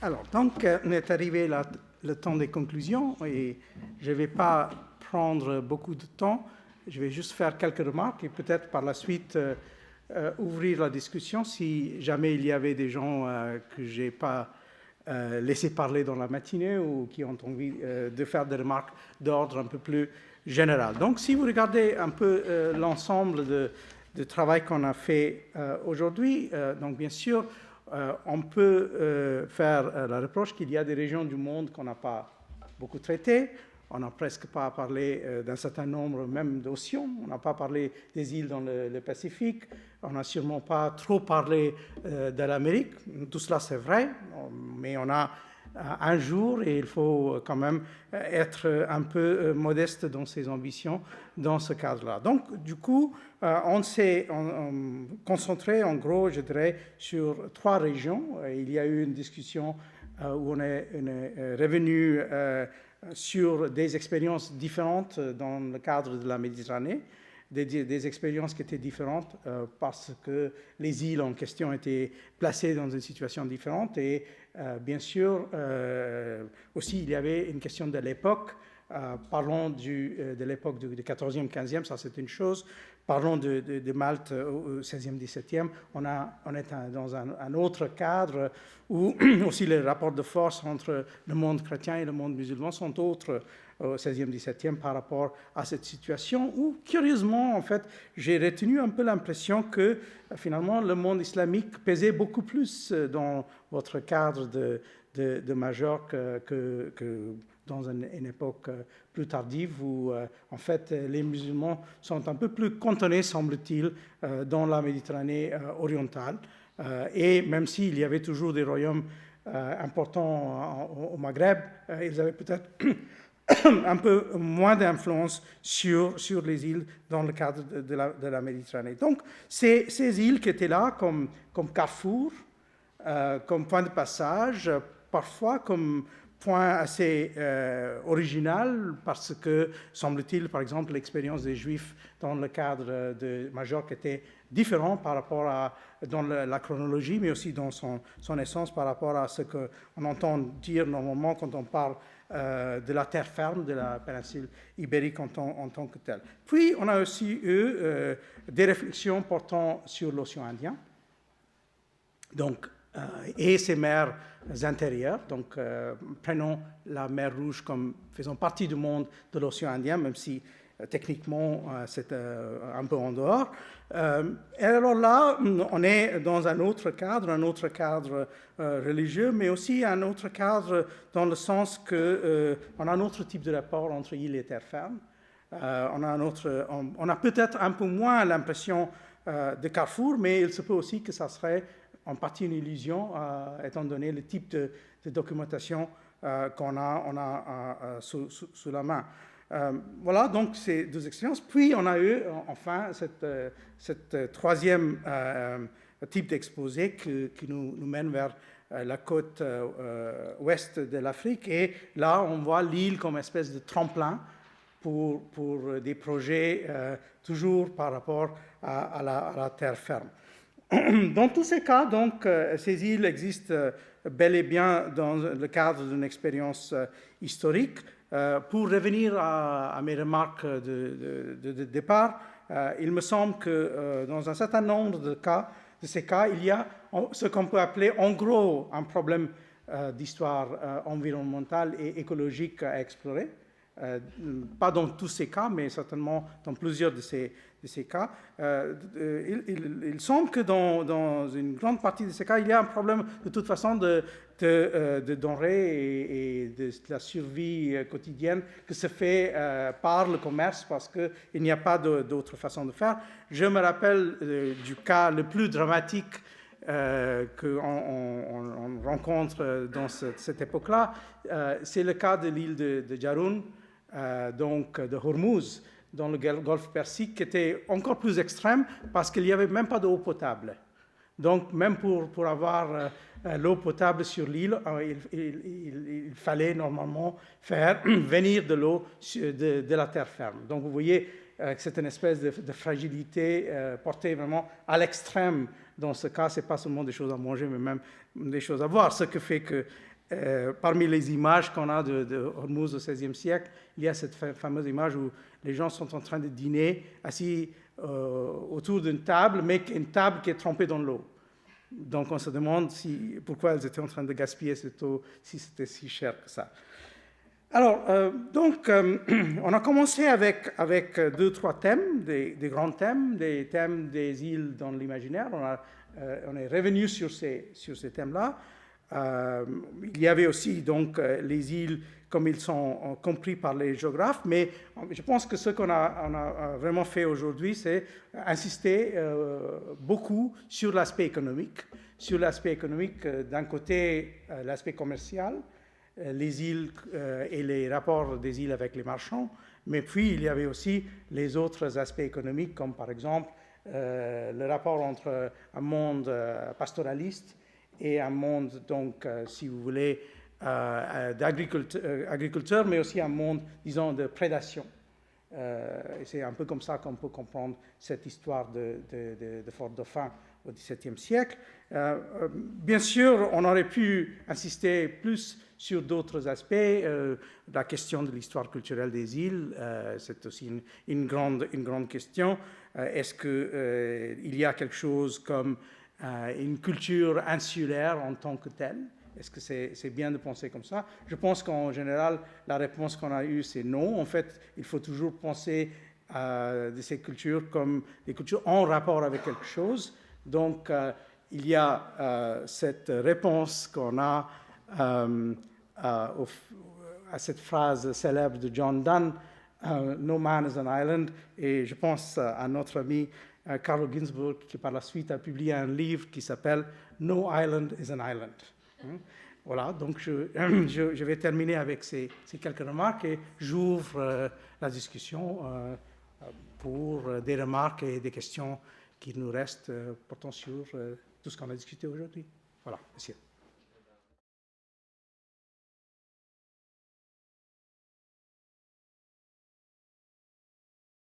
Alors, donc, on est arrivé là, le temps des conclusions et je ne vais pas prendre beaucoup de temps. Je vais juste faire quelques remarques et peut-être par la suite ouvrir la discussion si jamais il y avait des gens que je n'ai pas laissé parler dans la matinée ou qui ont envie de faire des remarques d'ordre un peu plus général. Donc, si vous regardez un peu l'ensemble de travail qu'on a fait aujourd'hui, donc bien sûr, on peut faire la reproche qu'il y a des régions du monde qu'on n'a pas beaucoup traitées. On n'a presque pas parlé d'un certain nombre même d'océans. On n'a pas parlé des îles dans le Pacifique. On n'a sûrement pas trop parlé de l'Amérique. Tout cela, c'est vrai, mais on a un jour et il faut quand même être un peu modeste dans ses ambitions dans ce cadre-là. Donc, du coup, on s'est concentré, en gros, je dirais, sur 3 régions. Il y a eu une discussion où on est revenu sur des expériences différentes dans le cadre de la Méditerranée, des expériences qui étaient différentes parce que les îles en question étaient placées dans une situation différente et bien sûr aussi il y avait une question de l'époque. Parlons de l'époque du 14e, 15e, ça c'est une chose. Parlons de Malte au 16e, 17e. On est dans un autre cadre où aussi les rapports de force entre le monde chrétien et le monde musulman sont autres au 16e, 17e par rapport à cette situation où, curieusement, en fait, j'ai retenu un peu l'impression que, finalement, le monde islamique pesait beaucoup plus dans votre cadre de Majorque que dans une époque plus tardive où, en fait, les musulmans sont un peu plus cantonnés, semble-t-il, dans la Méditerranée orientale. Et même s'il y avait toujours des royaumes importants au Maghreb, ils avaient peut-être un peu moins d'influence sur les îles dans le cadre de la Méditerranée. Donc, ces îles qui étaient là comme carrefour, comme point de passage, parfois comme point assez original parce que, semble-t-il, par exemple, l'expérience des Juifs dans le cadre de Majorque était différente par rapport à dans la chronologie, mais aussi dans son essence par rapport à ce qu'on entend dire normalement quand on parle de la terre ferme, de la péninsule ibérique en tant que telle. Puis, on a aussi eu des réflexions portant sur l'océan Indien. Donc, et ses mers intérieures. Donc, prenons la mer Rouge comme faisant partie du monde de l'océan Indien, même si techniquement c'est un peu en dehors. Et alors là, on est dans un autre cadre religieux, mais aussi un autre cadre dans le sens qu'on a un autre type de rapport entre île et terre ferme. On a peut-être un peu moins l'impression de carrefour, mais il se peut aussi que ça serait en partie une illusion, étant donné le type de documentation qu'on a sous la main. Voilà donc ces 2 expériences. Puis on a eu enfin cette troisième type d'exposé qui nous mène vers la côte ouest de l'Afrique. Et là, on voit l'île comme espèce de tremplin pour des projets toujours par rapport à la terre ferme. Dans tous ces cas, donc, ces îles existent bel et bien dans le cadre d'une expérience historique. Pour revenir à mes remarques de départ, il me semble que dans un certain nombre de ces cas, il y a ce qu'on peut appeler en gros un problème d'histoire environnementale et écologique à explorer. Pas dans tous ces cas, mais certainement dans plusieurs de ces cas. Il semble que dans une grande partie de ces cas, il y a un problème de toute façon de denrées et de la survie quotidienne que se fait par le commerce parce qu'il n'y a pas d'autre façon de faire. Je me rappelle du cas le plus dramatique qu'on rencontre dans cette époque-là. C'est le cas de l'île de Jarun, donc de Hormuz, dans le golfe Persique, qui était encore plus extrême parce qu'il n'y avait même pas d'eau potable. Donc, même pour avoir l'eau potable sur l'île, il fallait normalement faire venir de l'eau de la terre ferme. Donc, vous voyez que c'est une espèce de fragilité portée vraiment à l'extrême. Dans ce cas, ce n'est pas seulement des choses à manger, mais même des choses à voir. Ce qui fait que parmi les images qu'on a de Hormuz au XVIe siècle, il y a cette fameuse image où les gens sont en train de dîner assis autour d'une table, mais une table qui est trempée dans l'eau. Donc on se demande pourquoi elles étaient en train de gaspiller cette eau, si c'était si cher que ça. Alors, on a commencé avec 2-3 thèmes, des grands thèmes, des thèmes des îles dans l'imaginaire. On est revenu sur ces thèmes-là. Il y avait aussi donc les îles comme ils sont compris par les géographes, mais je pense que ce qu'on a vraiment fait aujourd'hui, c'est insister beaucoup sur l'aspect économique. Sur l'aspect économique, d'un côté, l'aspect commercial, les îles et les rapports des îles avec les marchands, mais puis il y avait aussi les autres aspects économiques, comme par exemple le rapport entre un monde pastoraliste et un monde, donc, si vous voulez, d'agriculteurs, mais aussi un monde, disons, de prédation. Et c'est un peu comme ça qu'on peut comprendre cette histoire de Fort Dauphin au XVIIe siècle. Bien sûr, on aurait pu insister plus sur d'autres aspects. La question de l'histoire culturelle des îles, c'est aussi une grande question. Est-ce qu'il y a quelque chose comme une culture insulaire en tant que telle? Est-ce que c'est bien de penser comme ça? Je pense qu'en général, la réponse qu'on a eue, c'est non. En fait, il faut toujours penser de ces cultures comme des cultures en rapport avec quelque chose. Donc, il y a cette réponse qu'on a à cette phrase célèbre de John Donne, No man is an island, et je pense à notre ami Carlo Ginzburg, qui par la suite a publié un livre qui s'appelle No island is an island. Voilà, donc je vais terminer avec ces quelques remarques et j'ouvre la discussion pour des remarques et des questions qui nous restent portant sur tout ce qu'on a discuté aujourd'hui. Voilà, merci.